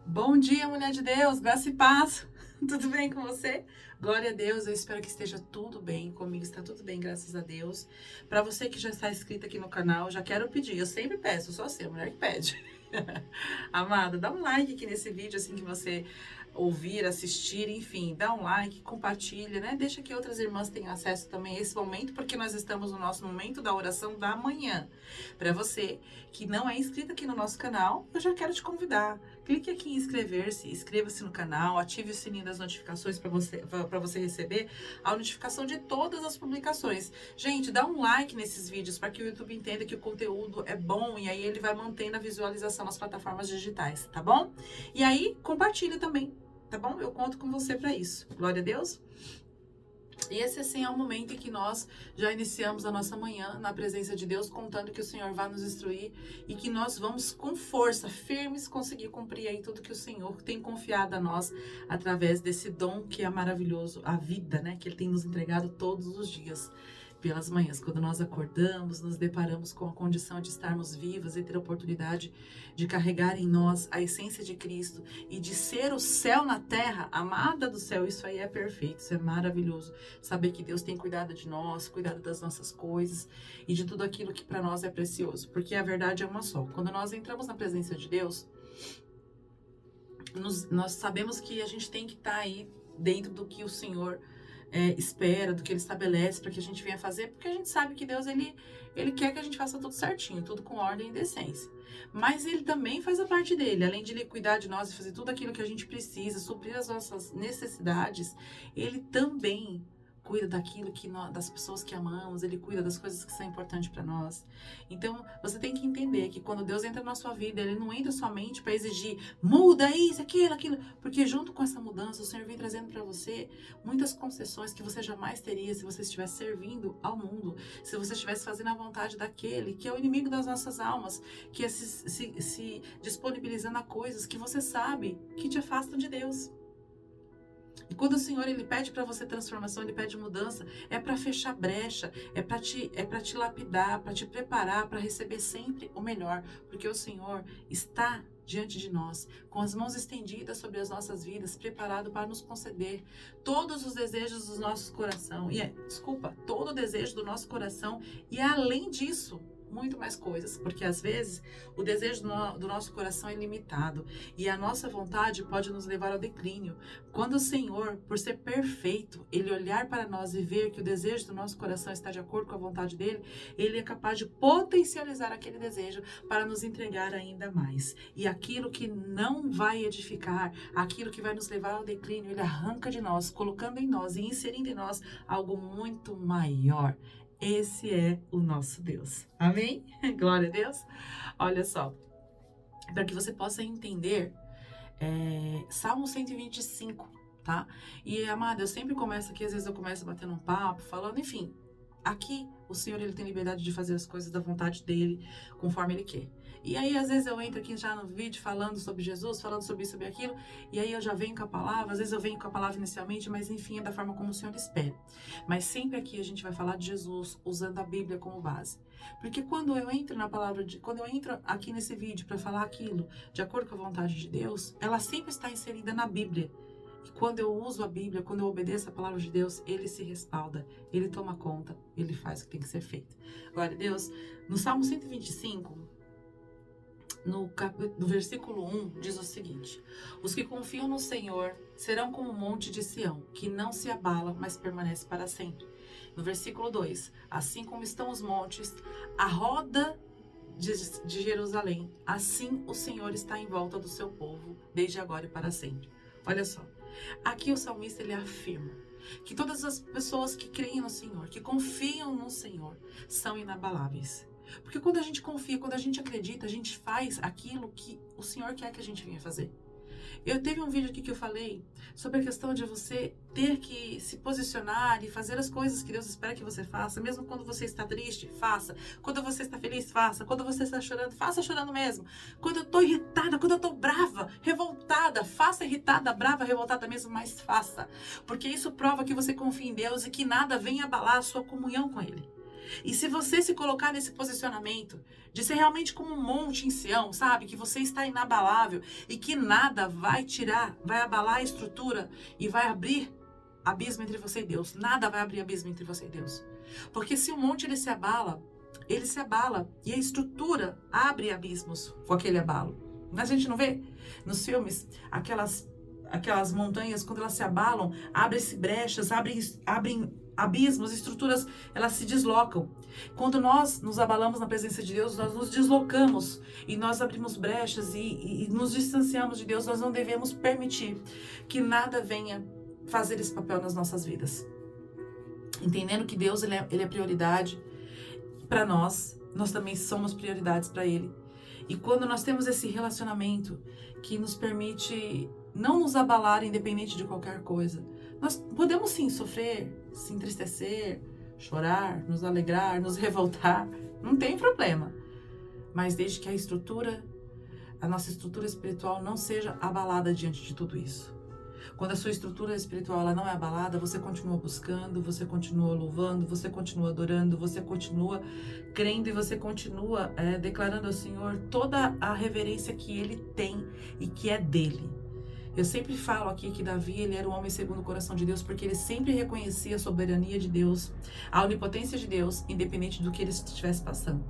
Bom dia, mulher de Deus, graça e paz. Tudo bem com você? Glória a Deus, eu espero que esteja tudo bem. Comigo está tudo bem, graças a Deus. Para você que já está inscrito aqui no canal, já quero pedir, eu sempre peço, só assim, a mulher que pede. Amada, dá um like aqui nesse vídeo assim que você ouvir, assistir, enfim, dá um like, compartilha, né? Deixa que outras irmãs tenham acesso também a esse momento, porque nós estamos no nosso momento da oração da manhã. Para você que não é inscrito aqui no nosso canal, eu já quero te convidar. Clique aqui em inscrever-se, inscreva-se no canal, ative o sininho das notificações para você receber a notificação de todas as publicações. Gente, dá um like nesses vídeos para que o YouTube entenda que o conteúdo é bom e aí ele vai mantendo a visualização nas plataformas digitais, tá bom? E aí, compartilha também, tá bom? Eu conto com você para isso. Glória a Deus. E esse, assim, é o momento em que nós já iniciamos a nossa manhã na presença de Deus, contando que o Senhor vai nos instruir e que nós vamos com força, firmes, conseguir cumprir aí tudo que o Senhor tem confiado a nós através desse dom que é maravilhoso, a vida, né? Que Ele tem nos entregado todos os dias. Pelas manhãs, quando nós acordamos, nos deparamos com a condição de estarmos vivas e ter a oportunidade de carregar em nós a essência de Cristo e de ser o céu na terra, amada do céu. Isso aí é perfeito, isso é maravilhoso. Saber que Deus tem cuidado de nós, cuidado das nossas coisas e de tudo aquilo que para nós é precioso, porque a verdade é uma só. Quando nós entramos na presença de Deus, nós sabemos que a gente tem que estar aí dentro do que o Senhor espera, do que Ele estabelece para que a gente venha fazer, porque a gente sabe que Deus, ele quer que a gente faça tudo certinho, tudo com ordem e decência. Mas Ele também faz a parte dele, além de Ele cuidar de nós e fazer tudo aquilo que a gente precisa, suprir as nossas necessidades, Ele também cuida daquilo que nós, das pessoas que amamos, Ele cuida das coisas que são importantes para nós. Então, você tem que entender que quando Deus entra na sua vida, Ele não entra somente para exigir, muda isso, aquilo, porque junto com essa mudança, o Senhor vem trazendo para você muitas concessões que você jamais teria se você estivesse servindo ao mundo, se você estivesse fazendo a vontade daquele que é o inimigo das nossas almas, que é se disponibilizando a coisas que você sabe que te afastam de Deus. E quando o Senhor ele pede para você transformação, ele pede mudança, é para fechar brecha, é para te lapidar, para te preparar para receber sempre o melhor, porque o Senhor está diante de nós, com as mãos estendidas sobre as nossas vidas, preparado para nos conceder todos os desejos do nosso coração. Todo o desejo do nosso coração e além disso, muito mais coisas, porque às vezes o desejo do nosso coração é limitado e a nossa vontade pode nos levar ao declínio. Quando o Senhor, por ser perfeito, Ele olhar para nós e ver que o desejo do nosso coração está de acordo com a vontade dEle, Ele é capaz de potencializar aquele desejo para nos entregar ainda mais. E aquilo que não vai edificar, aquilo que vai nos levar ao declínio, Ele arranca de nós, colocando em nós e inserindo em nós algo muito maior. Esse é o nosso Deus. Amém? Glória a Deus. Olha só, para que você possa entender, Salmo 125, tá? E, amada, eu sempre começo aqui, às vezes eu começo batendo um papo, falando, enfim, aqui o Senhor ele tem liberdade de fazer as coisas da vontade dele, conforme ele quer. E aí, às vezes eu entro aqui já no vídeo falando sobre Jesus, falando sobre isso, sobre aquilo, e aí eu já venho com a palavra, às vezes eu venho com a palavra inicialmente, mas enfim, é da forma como o Senhor espera. Mas sempre aqui a gente vai falar de Jesus, usando a Bíblia como base. Porque quando eu entro quando eu entro aqui nesse vídeo para falar aquilo de acordo com a vontade de Deus, ela sempre está inserida na Bíblia. E quando eu uso a Bíblia, quando eu obedeço a palavra de Deus, Ele se respalda, Ele toma conta, Ele faz o que tem que ser feito. Glória a Deus. No Salmo 125, no versículo 1, diz o seguinte: os que confiam no Senhor serão como o monte de Sião, que não se abala, mas permanece para sempre. No versículo 2, assim como estão os montes, a roda de Jerusalém, assim o Senhor está em volta do seu povo, desde agora e para sempre. Olha só, aqui o salmista ele afirma que todas as pessoas que creem no Senhor, que confiam no Senhor, são inabaláveis. Porque quando a gente confia, quando a gente acredita, a gente faz aquilo que o Senhor quer que a gente venha fazer. Eu teve um vídeo aqui que eu falei sobre a questão de você ter que se posicionar e fazer as coisas que Deus espera que você faça, mesmo quando você está triste, faça. Quando você está feliz, faça. Quando você está chorando, faça chorando mesmo. Quando eu estou irritada, quando eu estou brava, revoltada, faça irritada, brava, revoltada mesmo, mas faça. Porque isso prova que você confia em Deus e que nada vem abalar a sua comunhão com Ele. E se você se colocar nesse posicionamento de ser realmente como um monte em Sião, sabe? Que você está inabalável e que nada vai tirar, vai abalar a estrutura e vai abrir abismo entre você e Deus. Nada vai abrir abismo entre você e Deus. Porque se o monte ele se abala e a estrutura abre abismos com aquele abalo. Mas a gente não vê nos filmes aquelas montanhas, quando elas se abalam, abrem-se brechas, abrem abismos, estruturas, elas se deslocam. Quando nós nos abalamos na presença de Deus, nós nos deslocamos e nós abrimos brechas e nos distanciamos de Deus. Nós não devemos permitir que nada venha fazer esse papel nas nossas vidas. Entendendo que Deus ele é prioridade para nós também somos prioridades para Ele. E quando nós temos esse relacionamento que nos permite não nos abalar independente de qualquer coisa, nós podemos sim sofrer, se entristecer, chorar, nos alegrar, nos revoltar, não tem problema. Mas desde que a nossa estrutura espiritual não seja abalada diante de tudo isso. Quando a sua estrutura espiritual ela não é abalada, você continua buscando, você continua louvando, você continua adorando, você continua crendo e você continua declarando ao Senhor toda a reverência que Ele tem e que é dele. Eu sempre falo aqui que Davi, ele era um homem segundo o coração de Deus, porque ele sempre reconhecia a soberania de Deus, a onipotência de Deus, independente do que ele estivesse passando.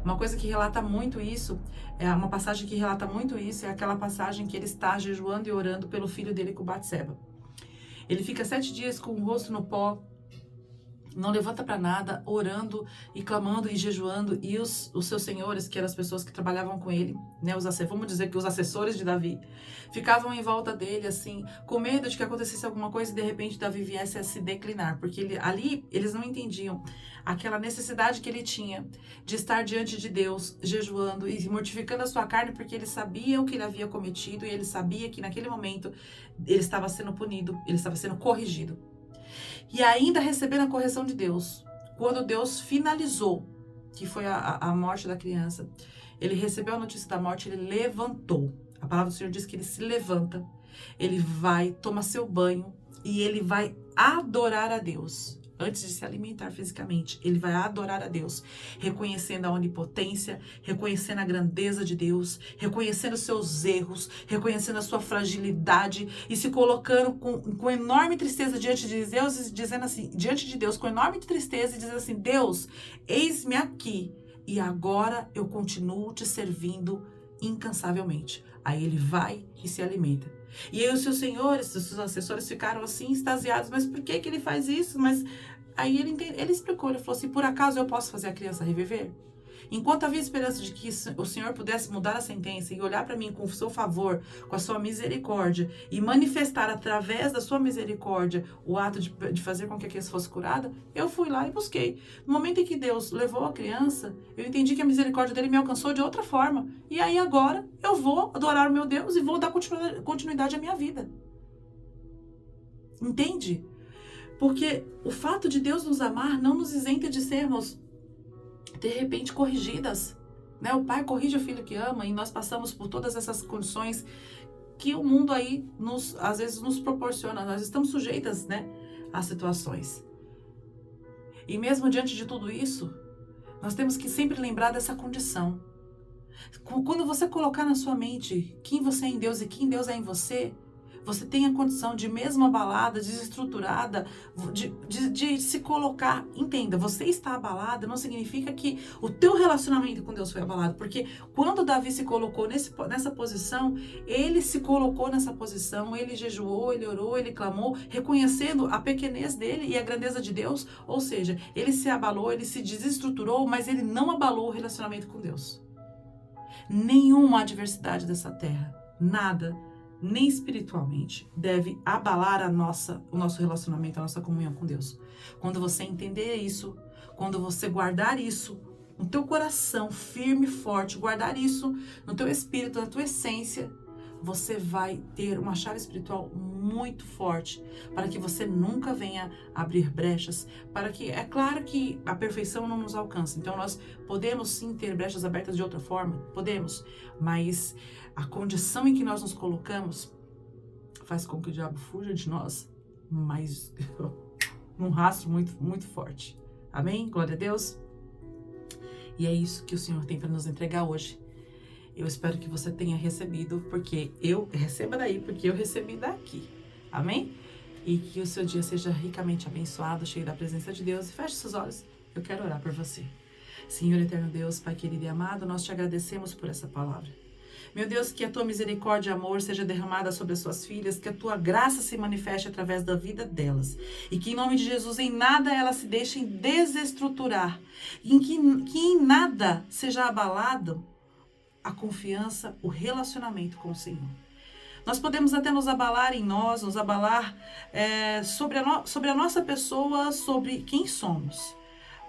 Uma coisa que relata muito isso, uma passagem que relata muito isso, é aquela passagem que ele está jejuando e orando pelo filho dele com Batseba. Ele fica 7 dias com o rosto no pó, não levanta para nada, orando e clamando e jejuando, e os seus senhores, que eram as pessoas que trabalhavam com ele, né, vamos dizer que os assessores de Davi, ficavam em volta dele, assim, com medo de que acontecesse alguma coisa e de repente Davi viesse a se declinar, porque ali eles não entendiam aquela necessidade que ele tinha de estar diante de Deus, jejuando e mortificando a sua carne, porque ele sabia o que ele havia cometido e ele sabia que naquele momento ele estava sendo punido, ele estava sendo corrigido. E ainda recebendo a correção de Deus, quando Deus finalizou, que foi a morte da criança, ele recebeu a notícia da morte, ele levantou. A palavra do Senhor diz que ele se levanta, ele vai, toma seu banho e ele vai adorar a Deus. Antes de se alimentar fisicamente, ele vai adorar a Deus, reconhecendo a onipotência, reconhecendo a grandeza de Deus, reconhecendo os seus erros, reconhecendo a sua fragilidade e se colocando com enorme tristeza diante de Deus, dizendo assim, diante de Deus, com enorme tristeza e dizendo assim: Deus, eis-me aqui e agora eu continuo te servindo incansavelmente. Aí ele vai e se alimenta. E aí os seus senhores, os seus assessores ficaram assim extasiados, mas por que ele faz isso? Mas aí ele explicou, ele falou assim: por acaso eu posso fazer a criança reviver? Enquanto havia esperança de que o Senhor pudesse mudar a sentença e olhar para mim com o seu favor, com a sua misericórdia e manifestar através da sua misericórdia o ato de fazer com que a criança fosse curada, eu fui lá e busquei. No momento em que Deus levou a criança, eu entendi que a misericórdia dele me alcançou de outra forma. E aí agora eu vou adorar o meu Deus e vou dar continuidade à minha vida. Entende? Porque o fato de Deus nos amar não nos isenta de sermos de repente corrigidas, né? O pai corrige o filho que ama e nós passamos por todas essas condições que o mundo aí às vezes nos proporciona. Nós estamos sujeitas, né, a situações. E mesmo diante de tudo isso, nós temos que sempre lembrar dessa condição. Quando você colocar na sua mente quem você é em Deus e quem Deus é em você, você tem a condição de, mesmo abalada, desestruturada, de se colocar. Entenda, você está abalada não significa que o teu relacionamento com Deus foi abalado. Porque quando Davi se colocou nessa posição, ele se colocou nessa posição, ele jejuou, ele orou, ele clamou, reconhecendo a pequenez dele e a grandeza de Deus. Ou seja, ele se abalou, ele se desestruturou, mas ele não abalou o relacionamento com Deus. Nenhuma adversidade dessa terra, nada, nem espiritualmente, deve abalar o nosso relacionamento, a nossa comunhão com Deus. Quando você entender isso, quando você guardar isso no teu coração firme e forte, guardar isso no teu espírito, na tua essência, você vai ter uma chave espiritual muito forte para que você nunca venha abrir brechas, para que, é claro que a perfeição não nos alcança, então nós podemos sim ter brechas abertas de outra forma, podemos, mas a condição em que nós nos colocamos faz com que o diabo fuja de nós, mas num rastro muito, muito forte, Amém? Glória a Deus. E é isso que o Senhor tem para nos entregar hoje. Eu espero que você tenha recebido, porque eu receba daí, porque eu recebi daqui. Amém? E que o seu dia seja ricamente abençoado, cheio da presença de Deus. E feche seus olhos, eu quero orar por você. Senhor eterno Deus, Pai querido e amado, nós te agradecemos por essa palavra. Meu Deus, que a tua misericórdia e amor seja derramada sobre as suas filhas, que a tua graça se manifeste através da vida delas. E que em nome de Jesus, em nada elas se deixem desestruturar. E que em nada seja abalado a confiança, o relacionamento com o Senhor. Nós podemos até nos abalar em nós, nos abalar sobre a nossa pessoa, sobre quem somos.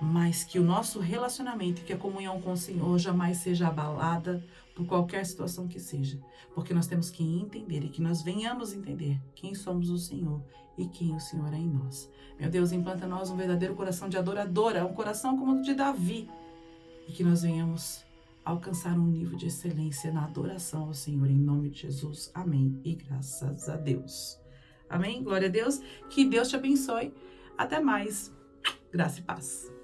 Mas que o nosso relacionamento, que a comunhão com o Senhor jamais seja abalada por qualquer situação que seja. Porque nós temos que entender e que nós venhamos entender quem somos o Senhor e quem o Senhor é em nós. Meu Deus, implanta em nós um verdadeiro coração de adoradora, um coração como o de Davi. E que nós venhamos alcançar um nível de excelência na adoração ao Senhor, em nome de Jesus. Amém. E graças a Deus. Amém. Glória a Deus. Que Deus te abençoe. Até mais. Graça e paz.